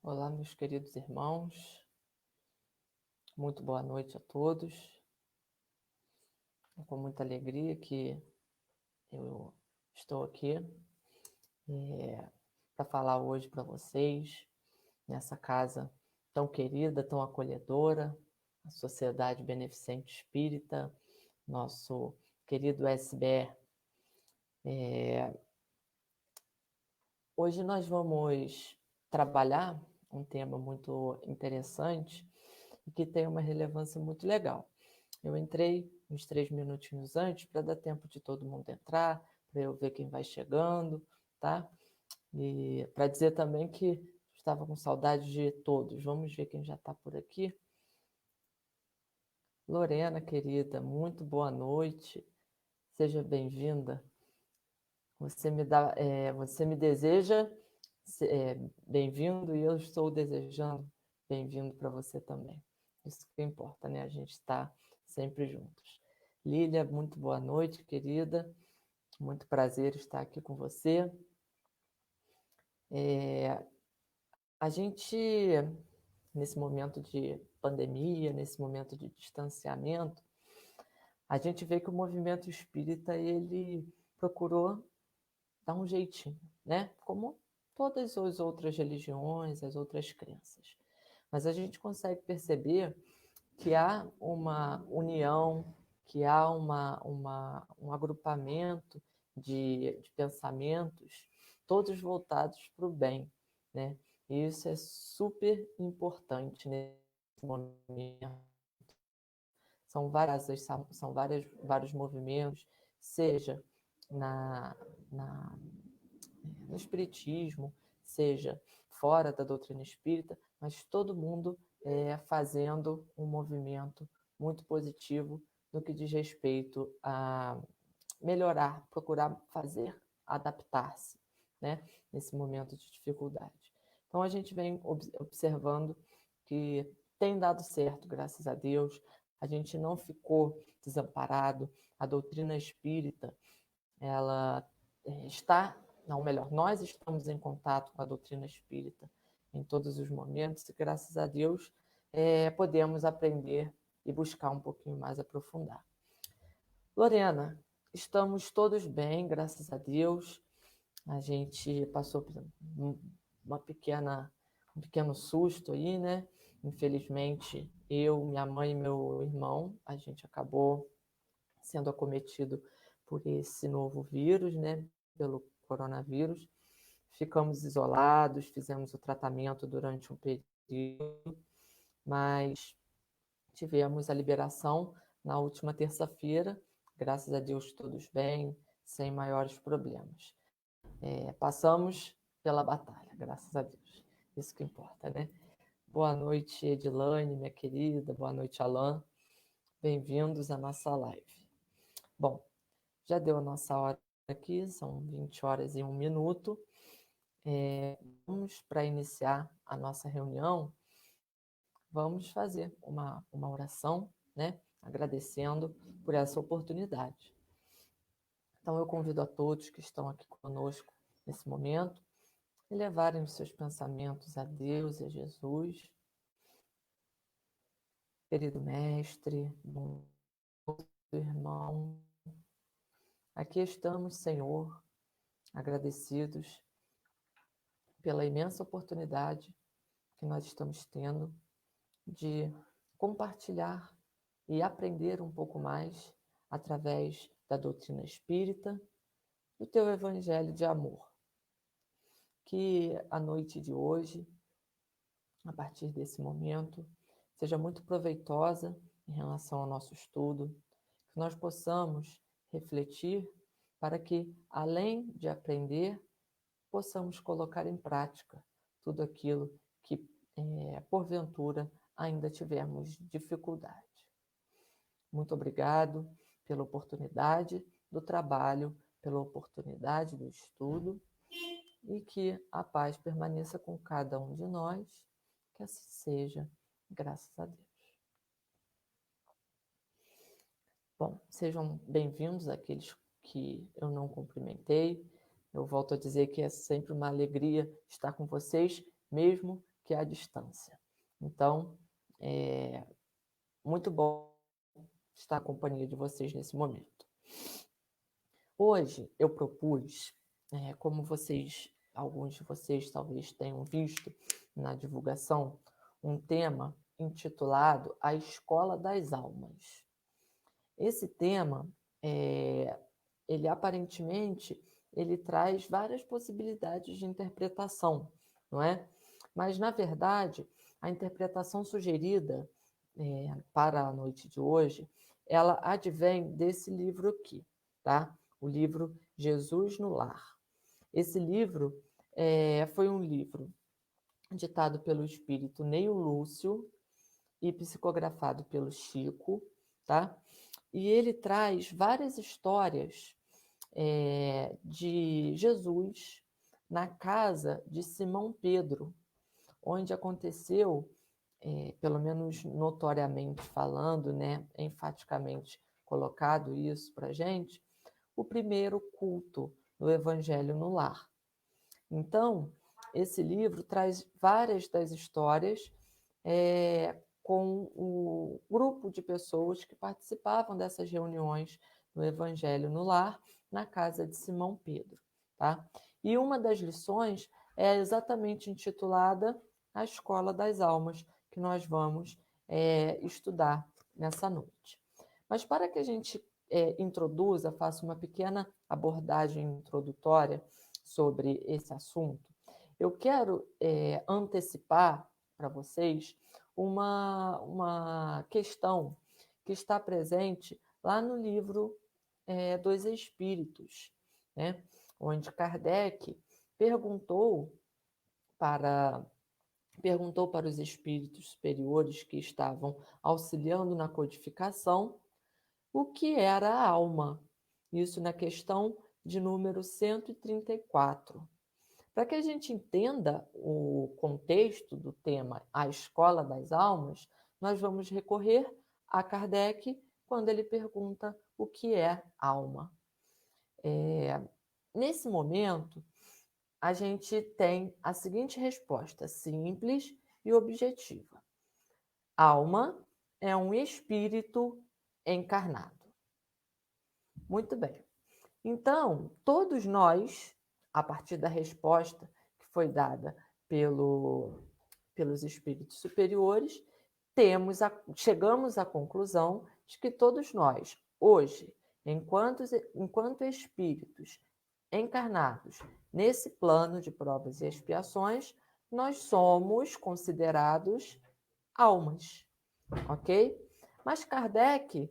Olá, meus queridos irmãos, muito boa noite a todos. É com muita alegria que eu estou aqui para falar hoje para vocês, nessa casa tão querida, tão acolhedora, a Sociedade Beneficente Espírita, nosso querido SBE. Hoje nós vamos trabalhar um tema muito interessante e que tem uma relevância muito legal. Eu entrei uns 3 minutinhos antes para dar tempo de todo mundo entrar, para eu ver quem vai chegando, tá? E para dizer também que estava com saudade de todos. Vamos ver quem já está por aqui. Lorena, querida, muito boa noite. Seja bem-vinda. Você me deseja bem-vindo e eu estou desejando bem-vindo para você também. Isso que importa, né? A gente está sempre juntos. Lília, muito boa noite, querida. Muito prazer estar aqui com você. A gente, nesse momento de pandemia, nesse momento de distanciamento, a gente vê que o movimento espírita, ele procurou dar um jeitinho, né? Como todas as outras religiões, as outras crenças. Mas a gente consegue perceber que há uma união, que há um agrupamento de pensamentos, todos voltados para o bem, né? E isso é super importante nesse momento. São vários movimentos, seja no espiritismo, seja fora da doutrina espírita, mas todo mundo fazendo um movimento muito positivo no que diz respeito a melhorar, procurar fazer, adaptar-se, né, nesse momento de dificuldade. Então, a gente vem observando que tem dado certo, graças a Deus, a gente não ficou desamparado, a doutrina espírita, ela está, não, melhor, nós estamos em contato com a doutrina espírita em todos os momentos e, graças a Deus, podemos aprender e buscar um pouquinho mais aprofundar. Lorena, estamos todos bem, graças a Deus. A gente passou por um pequeno susto aí, né? Infelizmente, eu, minha mãe e meu irmão, a gente acabou sendo acometido por esse novo vírus, né? Pelo coronavírus. Ficamos isolados, fizemos o tratamento durante um período, mas tivemos a liberação na última terça-feira, graças a Deus todos bem, sem maiores problemas. Passamos pela batalha, graças a Deus. Isso que importa, né? Boa noite, Edilane, minha querida. Boa noite, Alain. Bem-vindos à nossa live. Bom, já deu a nossa hora aqui, são 20 horas e 1 minuto. Vamos, para iniciar a nossa reunião, vamos fazer uma oração, né? Agradecendo por essa oportunidade. Então, eu convido a todos que estão aqui conosco nesse momento a levarem os seus pensamentos a Deus e a Jesus. Querido mestre, bom irmão, aqui estamos, Senhor, agradecidos pela imensa oportunidade que nós estamos tendo de compartilhar e aprender um pouco mais através da doutrina espírita, do teu evangelho de amor. Que a noite de hoje, a partir desse momento, seja muito proveitosa em relação ao nosso estudo, que nós possamos refletir para que, além de aprender, possamos colocar em prática tudo aquilo que, porventura, ainda tivermos dificuldade. Muito obrigado pela oportunidade do trabalho, pela oportunidade do estudo e que a paz permaneça com cada um de nós, que assim seja, graças a Deus. Bom, sejam bem-vindos aqueles que eu não cumprimentei. Eu volto a dizer que é sempre uma alegria estar com vocês, mesmo que a distância. Então, é muito bom estar na companhia de vocês nesse momento. Hoje eu propus, como alguns de vocês talvez tenham visto na divulgação, um tema intitulado A Escola das Almas. Esse tema, ele aparentemente, ele traz várias possibilidades de interpretação, não é? Mas, na verdade, a interpretação sugerida para a noite de hoje, ela advém desse livro aqui, tá? O livro Jesus no Lar. Esse livro foi um livro ditado pelo espírito Neio Lúcio e psicografado pelo Chico, tá? E ele traz várias histórias de Jesus na casa de Simão Pedro, onde aconteceu, pelo menos notoriamente falando, né, enfaticamente colocado isso para a gente, o primeiro culto do Evangelho no Lar. Então, esse livro traz várias das histórias com o grupo de pessoas que participavam dessas reuniões do Evangelho no Lar, na casa de Simão Pedro. Tá? E uma das lições é exatamente intitulada A Escola das Almas, que nós vamos estudar nessa noite. Mas para que a gente introduza, faça uma pequena abordagem introdutória sobre esse assunto, eu quero antecipar para vocês uma questão que está presente lá no livro dos Espíritos, né? Onde Kardec perguntou para os espíritos superiores que estavam auxiliando na codificação o que era a alma. Isso na questão de número 134. Para que a gente entenda o contexto do tema A Escola das Almas, nós vamos recorrer a Kardec quando ele pergunta o que é alma. Nesse momento, a gente tem a seguinte resposta, simples e objetiva. Alma é um espírito encarnado. Muito bem. Então, todos nós, a partir da resposta que foi dada pelos espíritos superiores, chegamos à conclusão de que todos nós, hoje, enquanto espíritos encarnados nesse plano de provas e expiações, nós somos considerados almas, ok? Mas Kardec,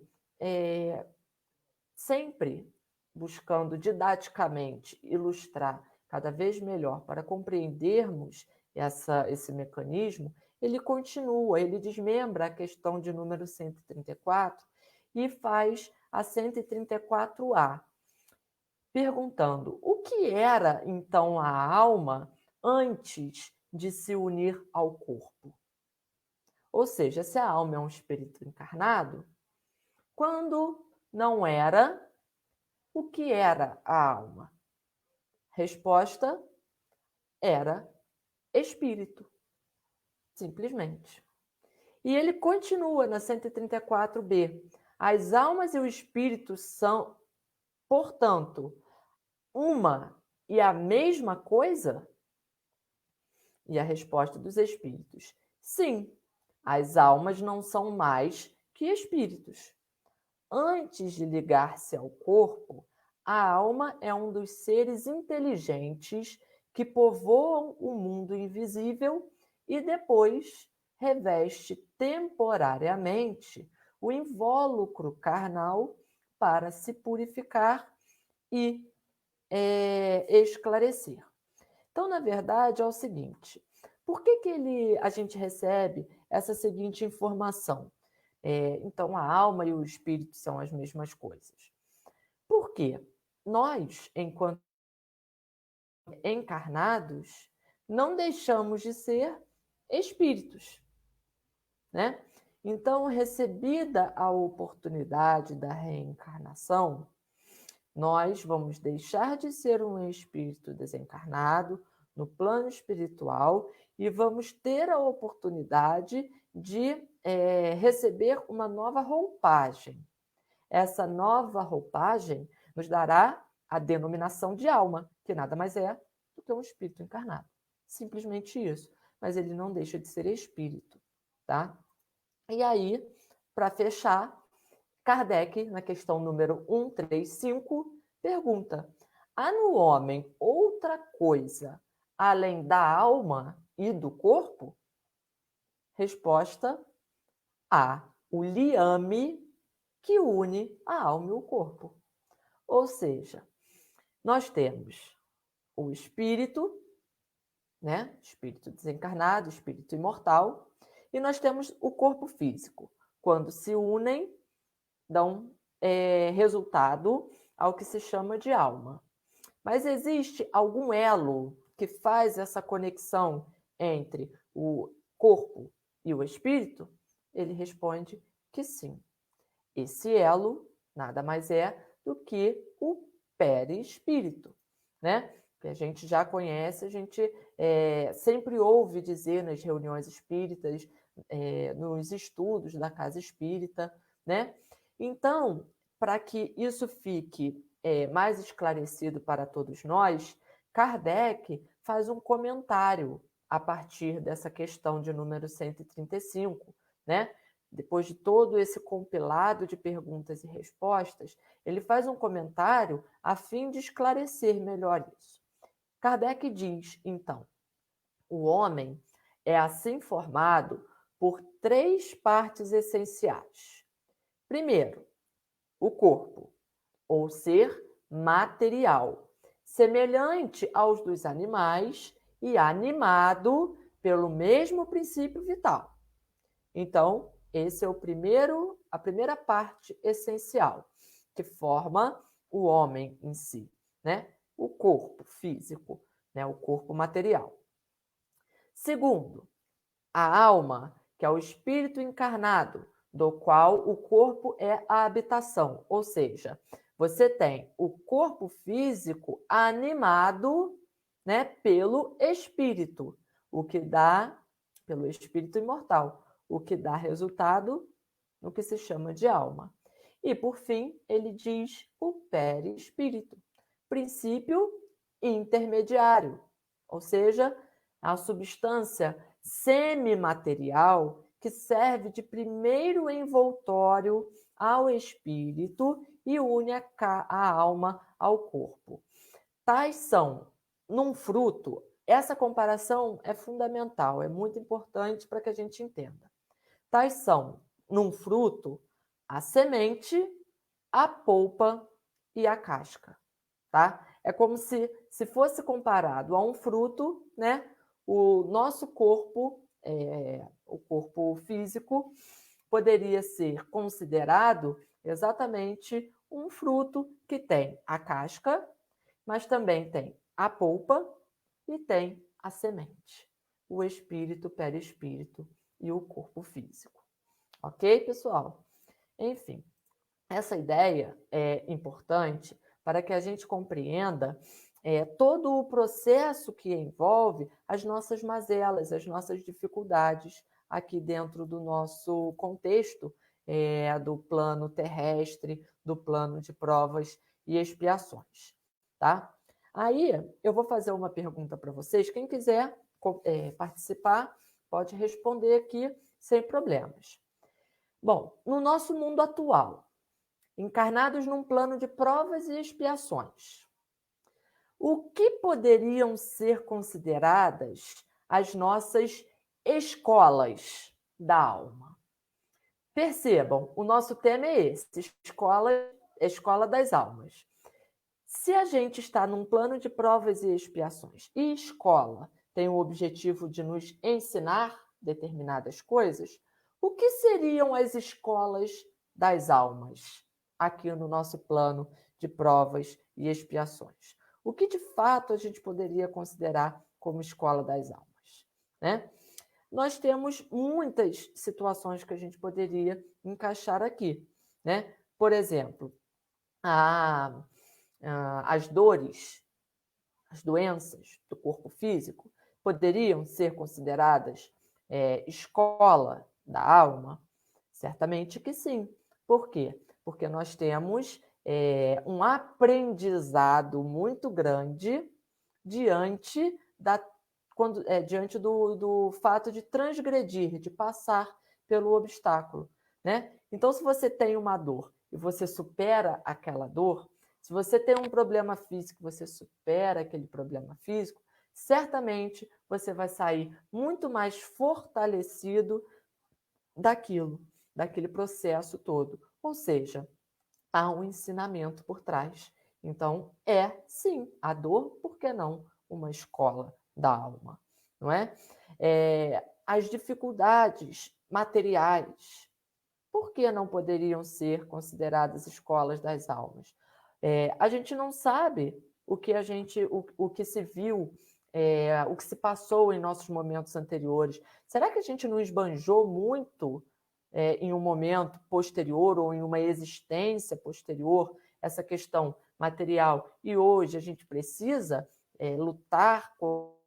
sempre buscando didaticamente ilustrar cada vez melhor para compreendermos esse mecanismo, ele continua, ele desmembra a questão de número 134 e faz a 134A, perguntando o que era, então, a alma antes de se unir ao corpo. Ou seja, se a alma é um espírito encarnado, quando não era, o que era a alma? Resposta: era espírito, simplesmente. E ele continua na 134b. As almas e o espírito são, portanto, uma e a mesma coisa? E a resposta dos espíritos: sim, as almas não são mais que espíritos. Antes de ligar-se ao corpo, a alma é um dos seres inteligentes que povoam o mundo invisível e depois reveste temporariamente o invólucro carnal para se purificar e esclarecer. Então, na verdade, é o seguinte: por que a gente recebe essa seguinte informação? Então, a alma e o espírito são as mesmas coisas. Por quê? Nós, enquanto encarnados, não deixamos de ser espíritos, né? Então, recebida a oportunidade da reencarnação, nós vamos deixar de ser um espírito desencarnado, no plano espiritual e vamos ter a oportunidade de receber uma nova roupagem. Essa nova roupagem nos dará a denominação de alma, que nada mais é do que um espírito encarnado. Simplesmente isso. Mas ele não deixa de ser espírito, tá? E aí, para fechar, Kardec, na questão número 135, pergunta: há no homem outra coisa além da alma e do corpo? Resposta: há o liame que une a alma e o corpo. Ou seja, nós temos o espírito, né? Espírito desencarnado, espírito imortal, e nós temos o corpo físico. Quando se unem, dão resultado ao que se chama de alma. Mas existe algum elo que faz essa conexão entre o corpo e o espírito? Ele responde que sim. Esse elo nada mais é do que o perispírito, né? Que a gente já conhece, a gente sempre ouve dizer nas reuniões espíritas, nos estudos da casa espírita, né? Então, para que isso fique mais esclarecido para todos nós, Kardec faz um comentário a partir dessa questão de número 135, né? Depois de todo esse compilado de perguntas e respostas, ele faz um comentário a fim de esclarecer melhor isso. Kardec diz, então, o homem é assim formado por 3 partes essenciais. Primeiro, o corpo, ou ser material, semelhante aos dos animais e animado pelo mesmo princípio vital. Então, esse é a primeira parte essencial, que forma o homem em si, né? O corpo físico, né? O corpo material. Segundo, a alma, que é o espírito encarnado, do qual o corpo é a habitação, ou seja, você tem o corpo físico animado, né, pelo espírito, o que dá, pelo espírito imortal, o que dá resultado no que se chama de alma. E, por fim, ele diz o perispírito, princípio intermediário, ou seja, a substância semimaterial que serve de primeiro envoltório ao espírito e une a alma ao corpo. Tais são, num fruto, essa comparação é fundamental, é muito importante para que a gente entenda. Tais são, num fruto, a semente, a polpa e a casca, tá? É como se fosse comparado a um fruto, né? O nosso corpo, o corpo físico, poderia ser considerado exatamente um fruto que tem a casca, mas também tem a polpa e tem a semente, o espírito, o perispírito e o corpo físico. Ok, pessoal? Enfim, essa ideia é importante para que a gente compreenda todo o processo que envolve as nossas mazelas, as nossas dificuldades aqui dentro do nosso contexto do plano terrestre, do plano de provas e expiações, tá? Aí eu vou fazer uma pergunta para vocês. Quem quiser participar pode responder aqui sem problemas. Bom, no nosso mundo atual, encarnados num plano de provas e expiações, o que poderiam ser consideradas as nossas escolas da alma? Percebam, o nosso tema é esse, escola das almas. Se a gente está num plano de provas e expiações e escola tem o objetivo de nos ensinar determinadas coisas, o que seriam as escolas das almas aqui no nosso plano de provas e expiações? O que de fato a gente poderia considerar como escola das almas, né? Nós temos muitas situações que a gente poderia encaixar aqui, né? Por exemplo, as dores as doenças do corpo físico, poderiam ser consideradas escola da alma? Certamente que sim. Por quê? Porque nós temos um aprendizado muito grande diante diante do fato de transgredir, de passar pelo obstáculo, né? Então, se você tem uma dor e você supera aquela dor, se você tem um problema físico, você supera aquele problema físico, certamente você vai sair muito mais fortalecido daquele processo todo. Ou seja, há um ensinamento por trás. Então, sim, a dor, por que não uma escola da alma, não é? As dificuldades materiais, por que não poderiam ser consideradas escolas das almas? A gente não sabe o que se viu, o que se passou em nossos momentos anteriores. Será que a gente não esbanjou muito em um momento posterior ou em uma existência posterior essa questão material? E hoje a gente precisa lutar com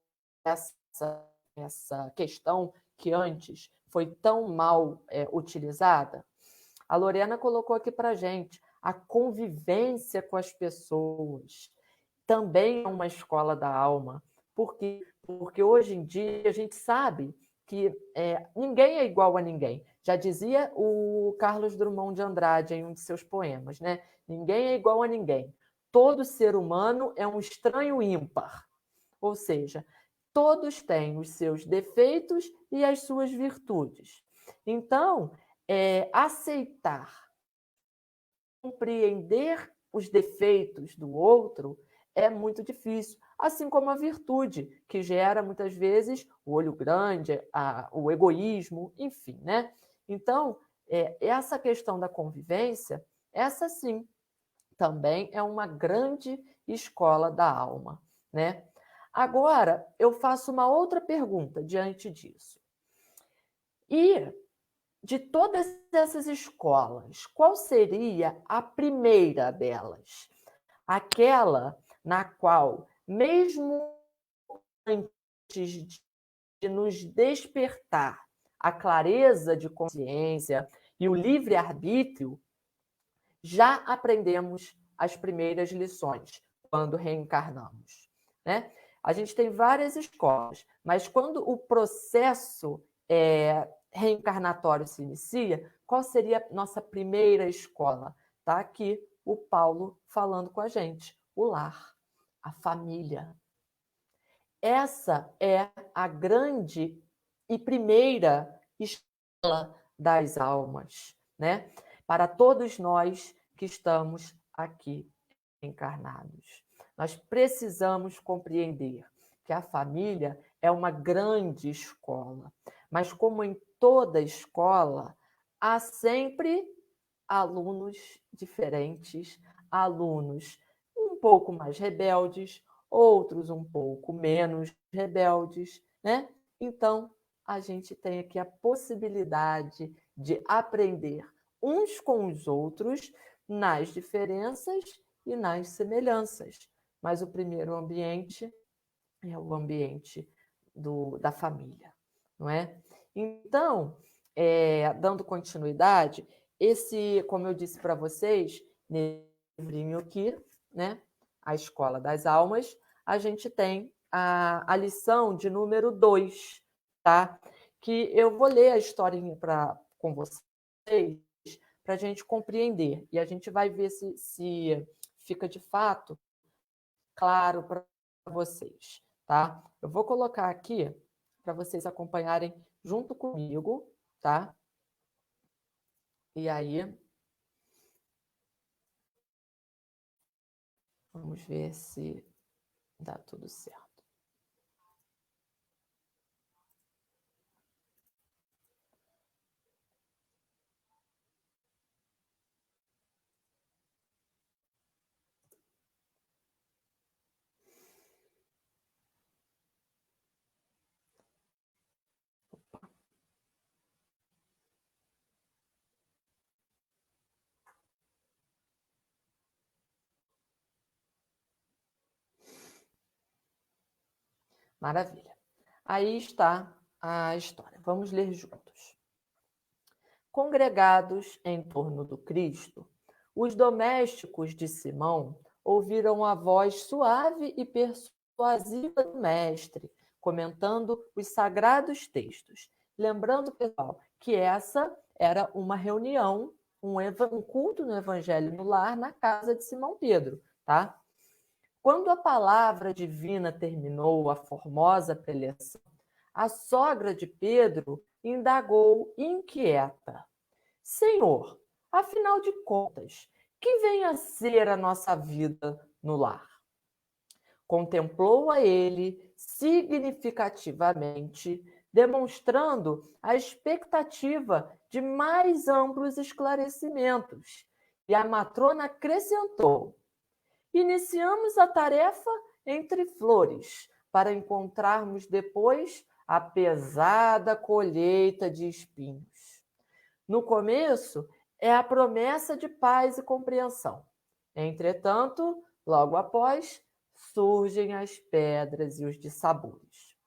essa questão que antes foi tão mal utilizada? A Lorena colocou aqui para a gente a convivência com as pessoas. Também é uma escola da alma. Por quê? Porque hoje em dia a gente sabe que ninguém é igual a ninguém. Já dizia o Carlos Drummond de Andrade em um de seus poemas, né? Ninguém é igual a ninguém. Todo ser humano é um estranho ímpar. Ou seja, todos têm os seus defeitos e as suas virtudes. Então, aceitar, compreender os defeitos do outro é muito difícil, assim como a virtude, que gera muitas vezes o olho grande, o egoísmo, enfim, né? Então, essa questão da convivência, essa sim, também é uma grande escola da alma, né? Agora, eu faço uma outra pergunta diante disso. E de todas essas escolas, qual seria a primeira delas? Aquela na qual, mesmo antes de nos despertar a clareza de consciência e o livre-arbítrio, já aprendemos as primeiras lições quando reencarnamos, né? A gente tem várias escolas, mas quando o processo reencarnatório se inicia, qual seria a nossa primeira escola? Está aqui o Paulo falando com a gente: o lar, a família. Essa é a grande e primeira escola das almas, né? Para todos nós que estamos aqui encarnados. Nós precisamos compreender que a família é uma grande escola, mas como em toda escola, há sempre alunos diferentes, alunos um pouco mais rebeldes, outros um pouco menos rebeldes, né? Então, a gente tem aqui a possibilidade de aprender uns com os outros nas diferenças e nas semelhanças. Mas o primeiro ambiente é o ambiente da família, não é? Então, dando continuidade, como eu disse para vocês, nesse livrinho aqui, né, A Escola das Almas, a gente tem a lição de número 2, tá? Que eu vou ler a historinha com vocês para a gente compreender. E a gente vai ver se fica de fato claro para vocês, tá? Eu vou colocar aqui para vocês acompanharem junto comigo, tá? E aí, vamos ver se dá tudo certo. Maravilha. Aí está a história. Vamos ler juntos. Congregados em torno do Cristo, os domésticos de Simão ouviram a voz suave e persuasiva do mestre, comentando os sagrados textos. Lembrando, pessoal, que essa era uma reunião, um culto no Evangelho no Lar, na casa de Simão Pedro, tá? Quando a palavra divina terminou a formosa preleção, a sogra de Pedro indagou inquieta: Senhor, afinal de contas, que vem a ser a nossa vida no lar? Contemplou a ele significativamente, demonstrando a expectativa de mais amplos esclarecimentos. E a matrona acrescentou: iniciamos a tarefa entre flores, para encontrarmos depois a pesada colheita de espinhos. No começo, é a promessa de paz e compreensão. Entretanto, logo após, surgem as pedras e os dissabores.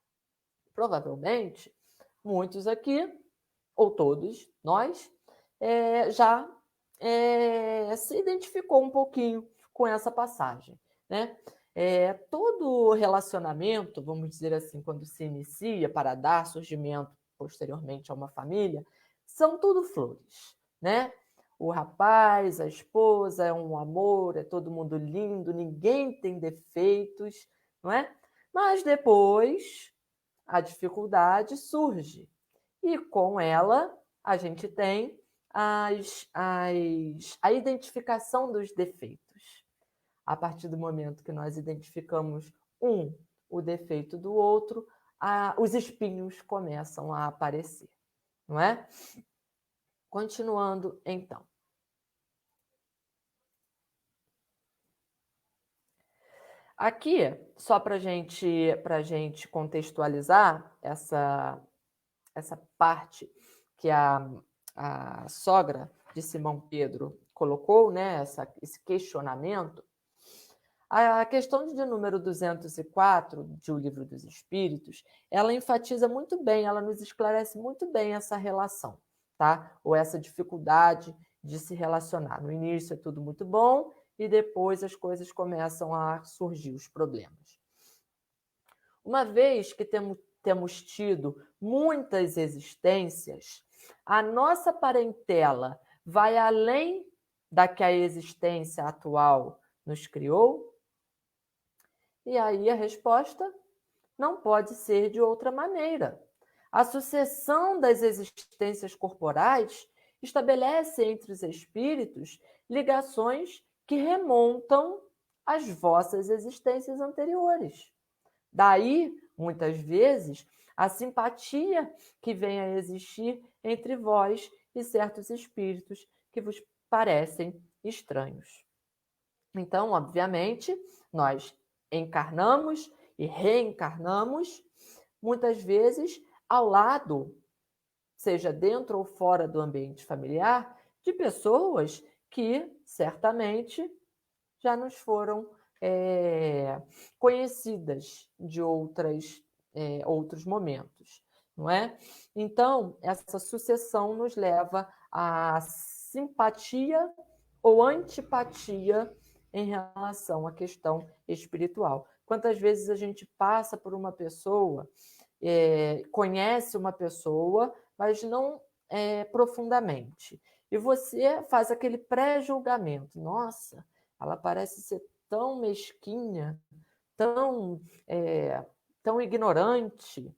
Provavelmente, muitos aqui, ou todos nós, já se identificou um pouquinho com essa passagem, né? Todo relacionamento, vamos dizer assim, quando se inicia para dar surgimento posteriormente a uma família, são tudo flores, né? O rapaz, a esposa, é um amor, é todo mundo lindo, ninguém tem defeitos, não é? Mas depois a dificuldade surge e com ela a gente tem a identificação dos defeitos. A partir do momento que nós identificamos o defeito do outro, os espinhos começam a aparecer, não é? Continuando, então. Aqui, só para gente contextualizar essa parte que a sogra de Simão Pedro colocou, né, esse questionamento, a questão de número 204 de O Livro dos Espíritos, ela enfatiza muito bem, ela nos esclarece muito bem essa relação, tá? Ou essa dificuldade de se relacionar. No início é tudo muito bom e depois as coisas começam a surgir, os problemas. Uma vez que temos tido muitas existências, a nossa parentela vai além da que a existência atual nos criou? E aí a resposta não pode ser de outra maneira. A sucessão das existências corporais estabelece entre os espíritos ligações que remontam às vossas existências anteriores. Daí, muitas vezes, a simpatia que vem a existir entre vós e certos espíritos que vos parecem estranhos. Então, obviamente, nós encarnamos e reencarnamos, muitas vezes ao lado, seja dentro ou fora do ambiente familiar, de pessoas que certamente já nos foram conhecidas de outros momentos, não é? Então, essa sucessão nos leva à simpatia ou antipatia em relação à questão espiritual. Quantas vezes a gente passa por uma pessoa, conhece uma pessoa, mas não profundamente, e você faz aquele pré-julgamento. Nossa, ela parece ser tão mesquinha, tão ignorante.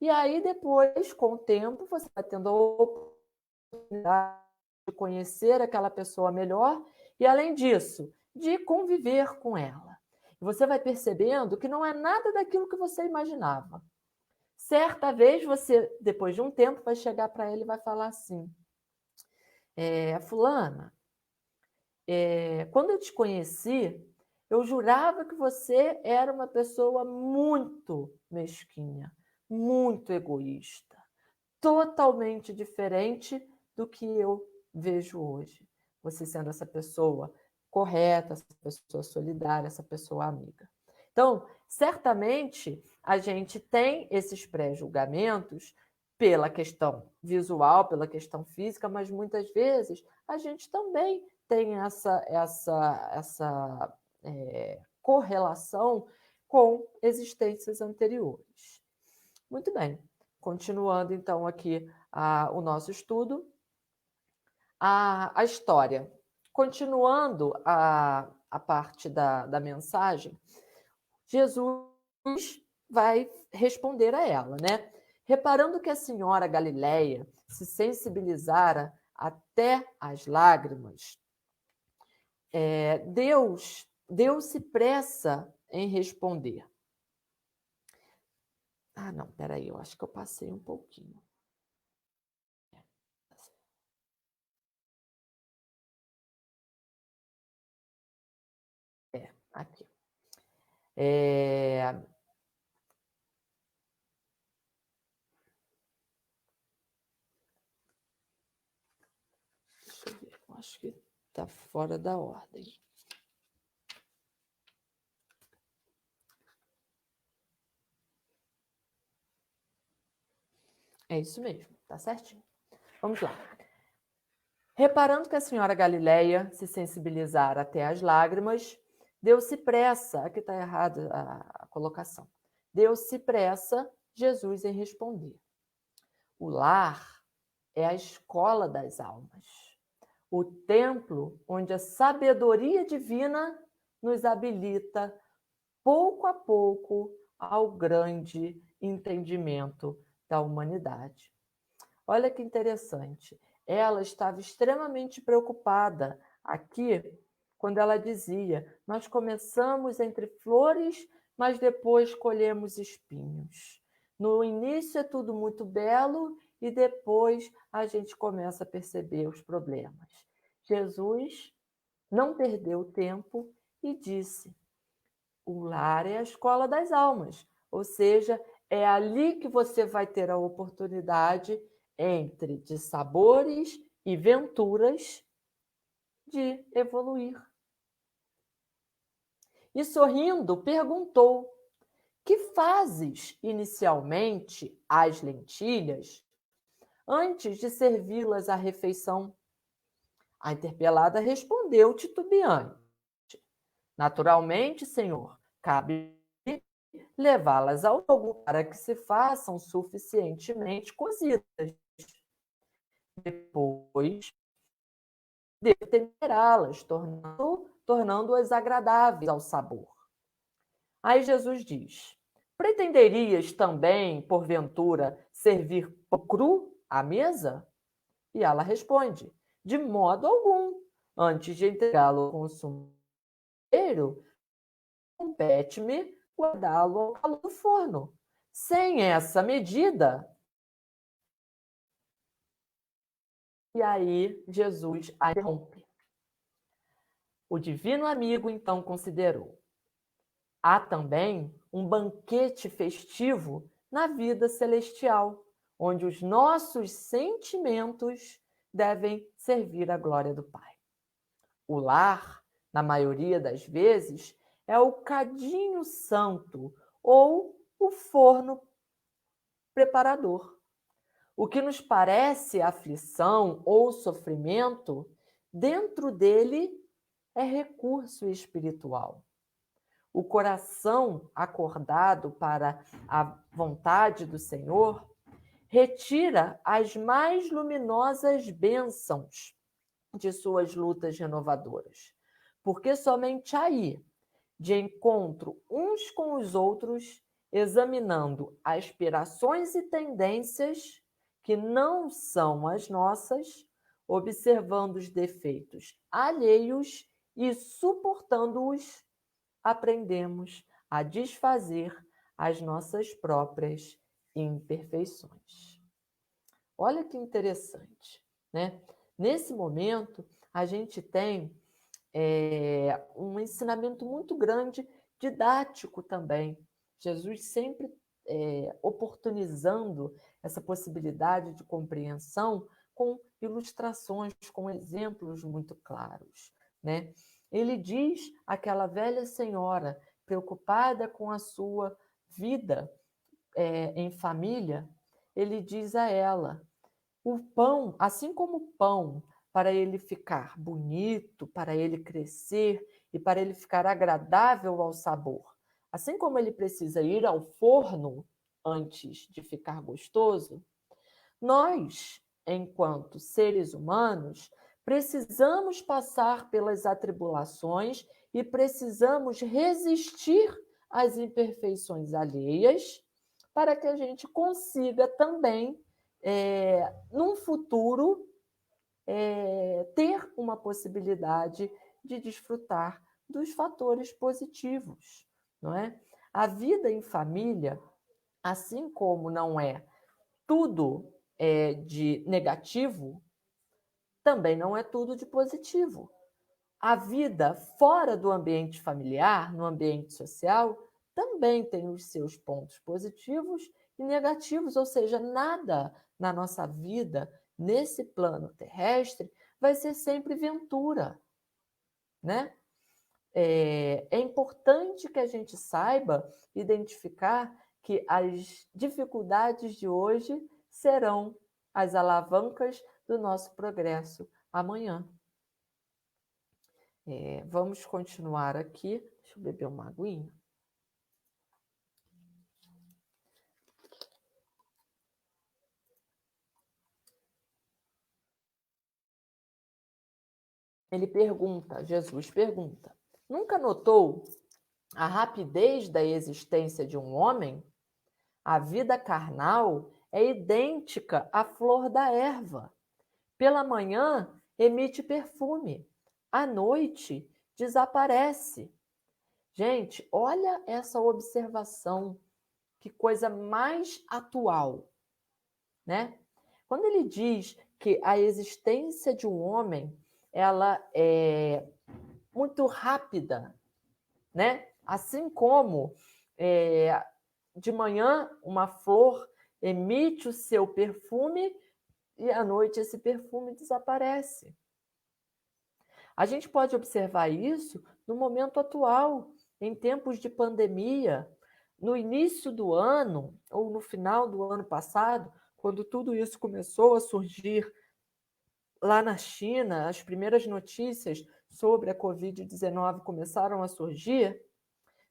E aí, depois, com o tempo, você vai tendo a oportunidade de conhecer aquela pessoa melhor e, além disso, de conviver com ela. E você vai percebendo que não é nada daquilo que você imaginava. Certa vez, você, depois de um tempo, vai chegar para ele e vai falar assim: fulana, quando eu te conheci, eu jurava que você era uma pessoa muito mesquinha, muito egoísta, totalmente diferente do que eu vejo hoje. Você sendo essa pessoa correta, essa pessoa solidária, essa pessoa amiga. Então, certamente, a gente tem esses pré-julgamentos pela questão visual, pela questão física, mas muitas vezes a gente também tem essa correlação com existências anteriores. Muito bem, continuando então aqui o nosso estudo, a história. Continuando a parte da mensagem, Jesus vai responder a ela, né? Reparando que a senhora Galileia se sensibilizara até as lágrimas, Deus se pressa em responder. Ah, não, peraí, eu acho que eu passei um pouquinho. Aqui. Deixa eu ver, eu acho que está fora da ordem. É isso mesmo, tá certinho. Vamos lá. Reparando que a senhora Galileia se sensibilizara até as lágrimas, deu-se pressa, aqui está errada a colocação, deu-se pressa Jesus em responder. O lar é a escola das almas, o templo onde a sabedoria divina nos habilita, pouco a pouco, ao grande entendimento da humanidade. Olha que interessante. Ela estava extremamente preocupada aqui quando ela dizia: nós começamos entre flores, mas depois colhemos espinhos. No início é tudo muito belo e depois a gente começa a perceber os problemas. Jesus não perdeu tempo e disse: o lar é a escola das almas, ou seja, é ali que você vai ter a oportunidade entre de sabores e venturas de evoluir. E sorrindo, perguntou: que fazes inicialmente às lentilhas antes de servi-las à refeição? A interpelada respondeu titubeante: naturalmente, senhor, cabe levá-las ao fogo para que se façam suficientemente cozidas. Depois, devo temperá-las, tornando-as agradáveis ao sabor. Aí Jesus diz: pretenderias também, porventura, servir pão cru à mesa? E ela responde: de modo algum. Antes de entregá-lo ao consumeiro, compete-me guardá-lo ao calor do forno. Sem essa medida. E aí Jesus a interrompe. O divino amigo então considerou: há também um banquete festivo na vida celestial, onde os nossos sentimentos devem servir à glória do Pai. O lar, na maioria das vezes, é o cadinho santo ou o forno preparador. O que nos parece aflição ou sofrimento, dentro dele é recurso espiritual. O coração acordado para a vontade do Senhor retira as mais luminosas bênçãos de suas lutas renovadoras, porque somente aí, de encontro uns com os outros, examinando aspirações e tendências que não são as nossas, observando os defeitos alheios e suportando-os, aprendemos a desfazer as nossas próprias imperfeições. Olha que interessante, né? Nesse momento, a gente tem um ensinamento muito grande, didático também. Jesus sempre oportunizando essa possibilidade de compreensão com ilustrações, com exemplos muito claros, né? Ele diz àquela velha senhora, preocupada com a sua vida em família, ele diz a ela: o pão, assim como o pão, para ele ficar bonito, para ele crescer e para ele ficar agradável ao sabor, assim como ele precisa ir ao forno antes de ficar gostoso, nós, enquanto seres humanos, precisamos passar pelas atribulações e precisamos resistir às imperfeições alheias para que a gente consiga também, num futuro, ter uma possibilidade de desfrutar dos fatores positivos, não é? A vida em família, assim como não é tudo de negativo, também não é tudo de positivo. A vida fora do ambiente familiar, no ambiente social, também tem os seus pontos positivos e negativos, ou seja, nada na nossa vida, nesse plano terrestre, vai ser sempre ventura, né? É importante que a gente saiba identificar que as dificuldades de hoje serão as alavancas do nosso progresso amanhã. Vamos continuar aqui. Deixa eu beber uma aguinha. Ele pergunta, Jesus pergunta: nunca notou a rapidez da existência de um homem? A vida carnal é idêntica à flor da erva. Pela manhã emite perfume, à noite desaparece. Gente, olha essa observação, que coisa mais atual, né? Quando ele diz que a existência de um homem, ela é muito rápida, né? Assim como de manhã uma flor emite o seu perfume e à noite esse perfume desaparece. A gente pode observar isso no momento atual, em tempos de pandemia, no início do ano ou no final do ano passado, quando tudo isso começou a surgir lá na China, as primeiras notícias sobre a Covid-19 começaram a surgir,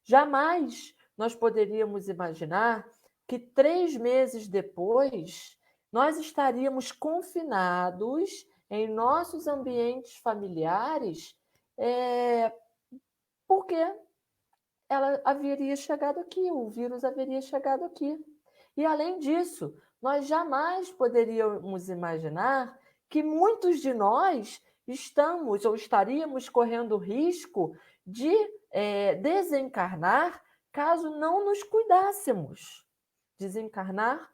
jamais nós poderíamos imaginar que 3 meses depois nós estaríamos confinados em nossos ambientes familiares, porque ela haveria chegado aqui, o vírus haveria chegado aqui. E, além disso, nós jamais poderíamos imaginar que muitos de nós estamos ou estaríamos correndo risco de desencarnar caso não nos cuidássemos. Desencarnar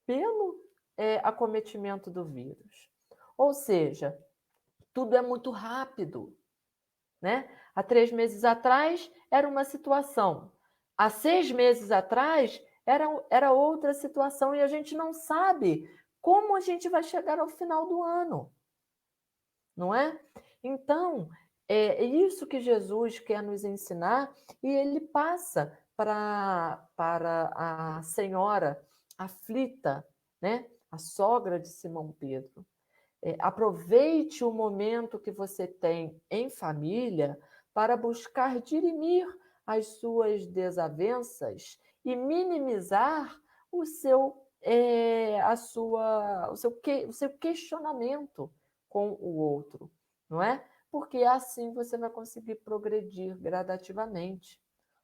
pelo acometimento do vírus. Ou seja, tudo é muito rápido, né? Há 3 meses atrás era uma situação. Há 6 meses atrás era outra situação e a gente não sabe como a gente vai chegar ao final do ano, não é? Então, é isso que Jesus quer nos ensinar e ele passa para a senhora aflita, né? A sogra de Simão Pedro. Aproveite o momento que você tem em família para buscar dirimir as suas desavenças e minimizar o seu questionamento com o outro, não é? Porque assim você vai conseguir progredir gradativamente.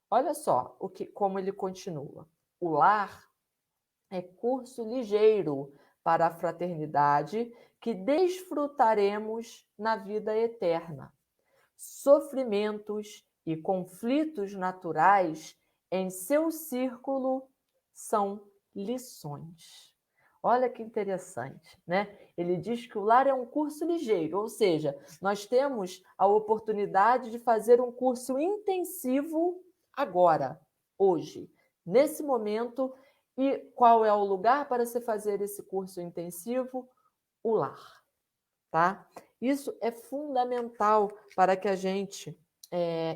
Olha só como ele continua. O lar é curso ligeiro para a fraternidade que desfrutaremos na vida eterna. Sofrimentos e conflitos naturais em seu círculo são lições. Olha que interessante, né? Ele diz que o lar é um curso ligeiro, ou seja, nós temos a oportunidade de fazer um curso intensivo agora, hoje, nesse momento. E qual é o lugar para se fazer esse curso intensivo? O lar, tá? Isso é fundamental para que a gente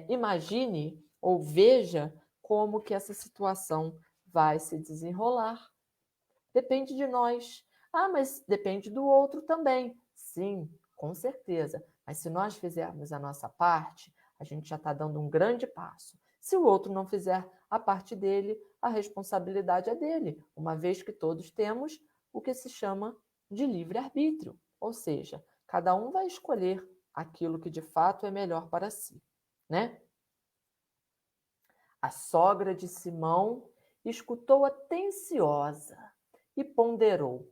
imagine ou veja como que essa situação vai se desenrolar. Depende de nós. Ah, mas depende do outro também. Sim, com certeza. Mas se nós fizermos a nossa parte, a gente já está dando um grande passo. Se o outro não fizer a parte dele, a responsabilidade é dele, uma vez que todos temos o que se chama de livre-arbítrio. Ou seja, cada um vai escolher aquilo que de fato é melhor para si, né? A sogra de Simão escutou atenciosa e ponderou: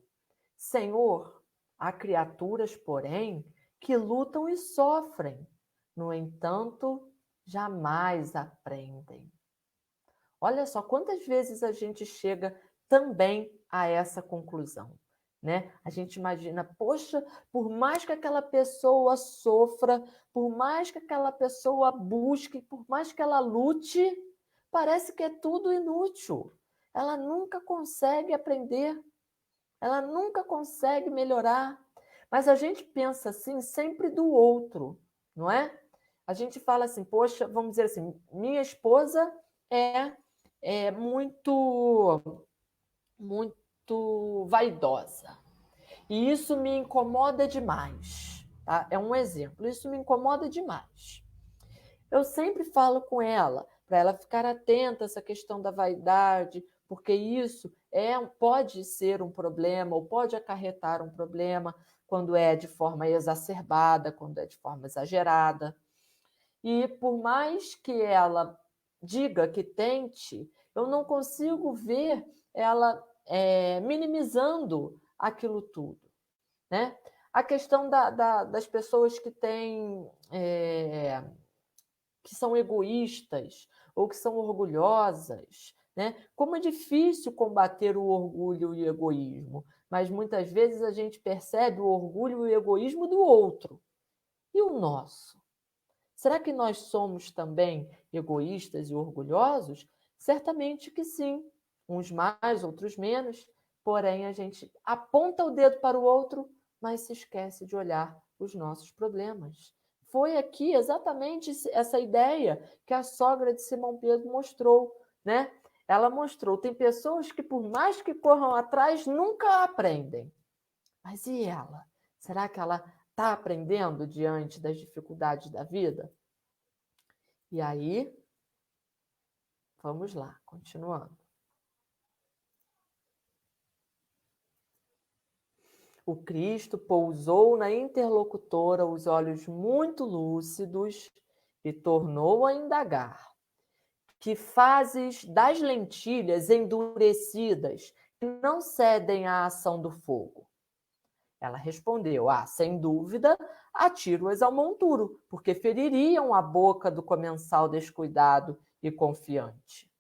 Senhor, há criaturas, porém, que lutam e sofrem. No entanto, jamais aprendem. Olha só quantas vezes a gente chega também a essa conclusão, né? A gente imagina, poxa, por mais que aquela pessoa sofra, por mais que aquela pessoa busque, por mais que ela lute, parece que é tudo inútil. Ela nunca consegue aprender, ela nunca consegue melhorar. Mas a gente pensa assim sempre do outro, não é? A gente fala assim, poxa, vamos dizer assim, minha esposa é muito vaidosa. E isso me incomoda demais. Tá? É um exemplo. Isso me incomoda demais. Eu sempre falo com ela, para ela ficar atenta a essa questão da vaidade, porque isso pode ser um problema, ou pode acarretar um problema quando é de forma exacerbada, quando é de forma exagerada. E por mais que ela diga que tente, eu não consigo ver ela minimizando aquilo tudo, né? A questão das pessoas que têm que são egoístas ou que são orgulhosas, né? Como é difícil combater o orgulho e o egoísmo, mas muitas vezes a gente percebe o orgulho e o egoísmo do outro. E o nosso? Será que nós somos também egoístas e orgulhosos? Certamente que sim, uns mais, outros menos, porém a gente aponta o dedo para o outro, mas se esquece de olhar os nossos problemas. Foi aqui exatamente essa ideia que a sogra de Simão Pedro mostrou, né? Ela mostrou, tem pessoas que por mais que corram atrás, nunca aprendem. Mas e ela? Será que ela está aprendendo diante das dificuldades da vida? E aí, vamos lá, continuando. O Cristo pousou na interlocutora os olhos muito lúcidos e tornou a indagar: que fazes das lentilhas endurecidas que não cedem à ação do fogo? Ela respondeu: sem dúvida, atiro-as ao monturo, porque feririam a boca do comensal descuidado e confiante.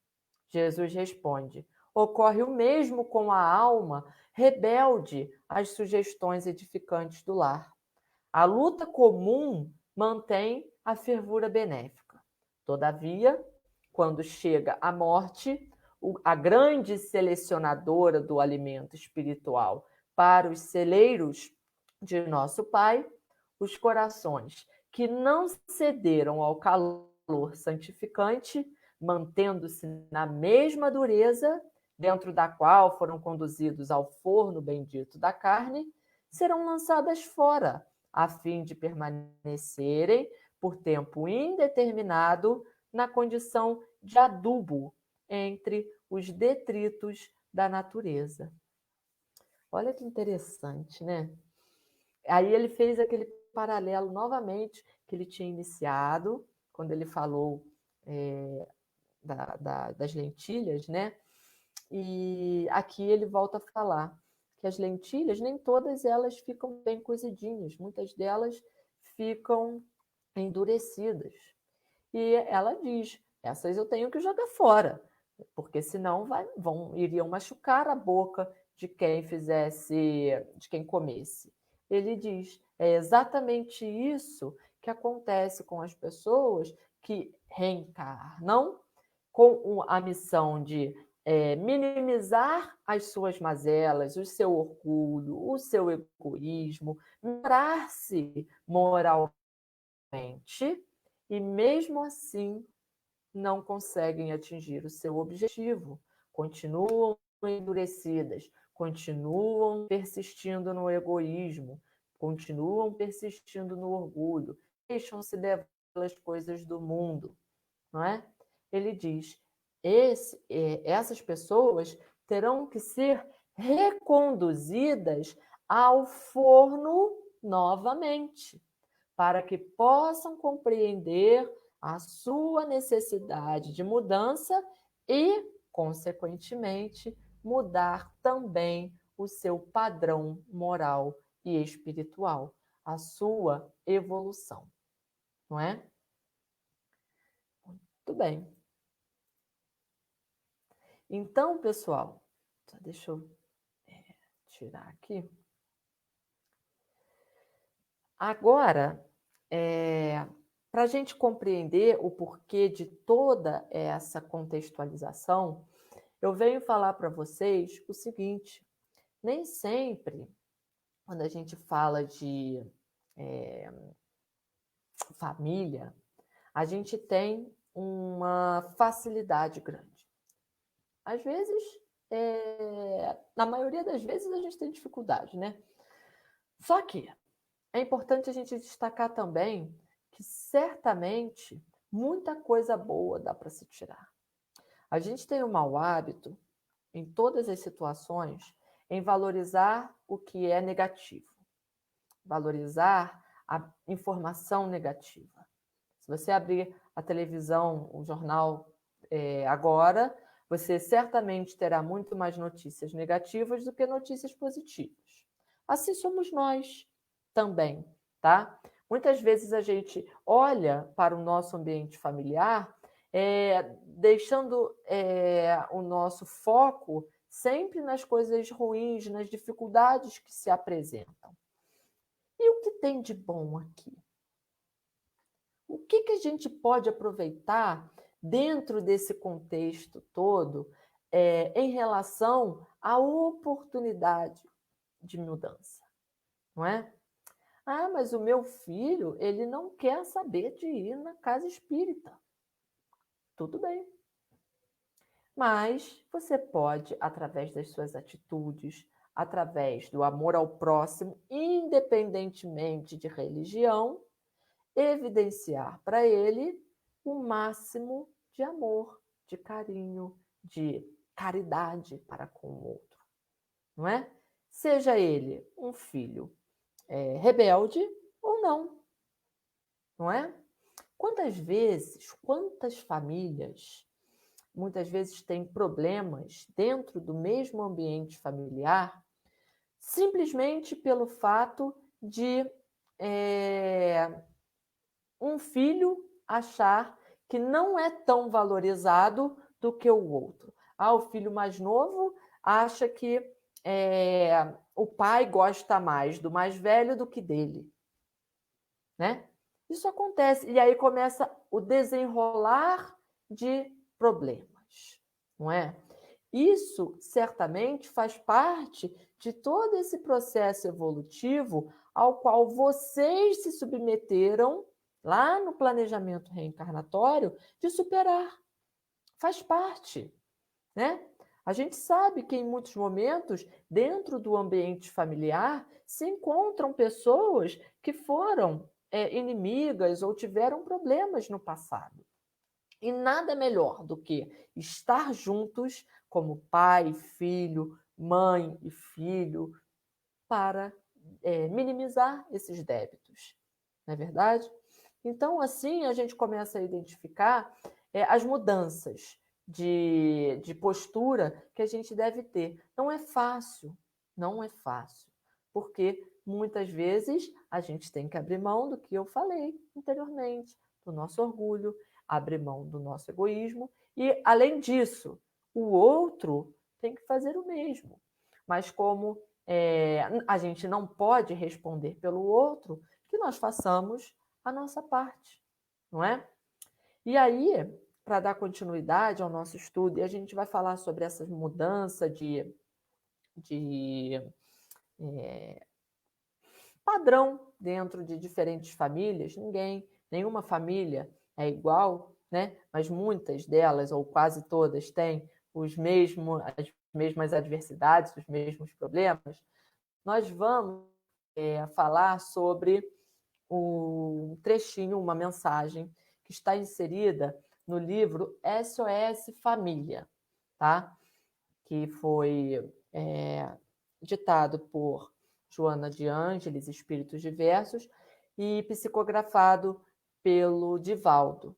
Jesus responde: ocorre o mesmo com a alma rebelde às sugestões edificantes do lar. A luta comum mantém a fervura benéfica. Todavia, quando chega a morte, a grande selecionadora do alimento espiritual para os celeiros de nosso Pai, os corações que não cederam ao calor santificante, mantendo-se na mesma dureza, dentro da qual foram conduzidos ao forno bendito da carne, serão lançadas fora, a fim de permanecerem por tempo indeterminado na condição de adubo entre os detritos da natureza. Olha que interessante, né? Aí ele fez aquele paralelo novamente que ele tinha iniciado, quando ele falou das lentilhas, né? E aqui ele volta a falar que as lentilhas, nem todas elas ficam bem cozidinhas, muitas delas ficam endurecidas. E ela diz, essas eu tenho que jogar fora, porque senão iriam machucar a boca de quem de quem comesse. Ele diz, é exatamente isso que acontece com as pessoas que reencarnam com a missão de minimizar as suas mazelas, o seu orgulho, o seu egoísmo, melhorar-se moralmente e, mesmo assim, não conseguem atingir o seu objetivo, continuam endurecidas, continuam persistindo no egoísmo, continuam persistindo no orgulho, deixam-se levar pelas coisas do mundo, não é? Ele diz, essas pessoas terão que ser reconduzidas ao forno novamente, para que possam compreender a sua necessidade de mudança e, consequentemente, mudar também o seu padrão moral e espiritual, a sua evolução, não é? Muito bem. Então, pessoal, deixa eu tirar aqui. Agora, para a gente compreender o porquê de toda essa contextualização, eu venho falar para vocês o seguinte: nem sempre, quando a gente fala de família, a gente tem uma facilidade grande. Às vezes, na maioria das vezes, a gente tem dificuldade, né? Só que é importante a gente destacar também que certamente muita coisa boa dá para se tirar. A gente tem um mau hábito, em todas as situações, em valorizar o que é negativo, valorizar a informação negativa. Se você abrir a televisão, o jornal agora, você certamente terá muito mais notícias negativas do que notícias positivas. Assim somos nós também, tá? Muitas vezes a gente olha para o nosso ambiente familiar, deixando o nosso foco sempre nas coisas ruins, nas dificuldades que se apresentam. E o que tem de bom aqui? O que a gente pode aproveitar dentro desse contexto todo em relação à oportunidade de mudança, não é? Ah, mas o meu filho, ele não quer saber de ir na casa espírita. Tudo bem. Mas você pode, através das suas atitudes, através do amor ao próximo, independentemente de religião, evidenciar para ele o máximo de amor, de carinho, de caridade para com o outro, não é? Seja ele um filho rebelde ou não é? Quantas famílias muitas vezes têm problemas dentro do mesmo ambiente familiar, simplesmente pelo fato de um filho achar que não é tão valorizado do que o outro. O filho mais novo acha que o pai gosta mais do mais velho do que dele, né? Isso acontece, e aí começa o desenrolar de problemas, não é? Isso certamente faz parte de todo esse processo evolutivo ao qual vocês se submeteram lá no planejamento reencarnatório de superar. Faz parte, né? A gente sabe que em muitos momentos, dentro do ambiente familiar, se encontram pessoas que foram inimigas ou tiveram problemas no passado. E nada melhor do que estar juntos como pai, filho, mãe e filho para minimizar esses débitos, não é verdade? Então, assim, a gente começa a identificar as mudanças de postura que a gente deve ter. Não é fácil, porque muitas vezes a gente tem que abrir mão do que eu falei anteriormente, do nosso orgulho, abrir mão do nosso egoísmo e, além disso, o outro tem que fazer o mesmo. Mas como a gente não pode responder pelo outro, que nós façamos a nossa parte, não é? E aí, para dar continuidade ao nosso estudo, e a gente vai falar sobre essa mudança de padrão dentro de diferentes famílias. Nenhuma família é igual, né? Mas muitas delas, ou quase todas, têm as mesmas adversidades, os mesmos problemas. Nós vamos falar sobre um trechinho, uma mensagem que está inserida no livro SOS Família, tá? Que foi ditado por Joana de Ângeles, Espíritos Diversos, e psicografado pelo Divaldo,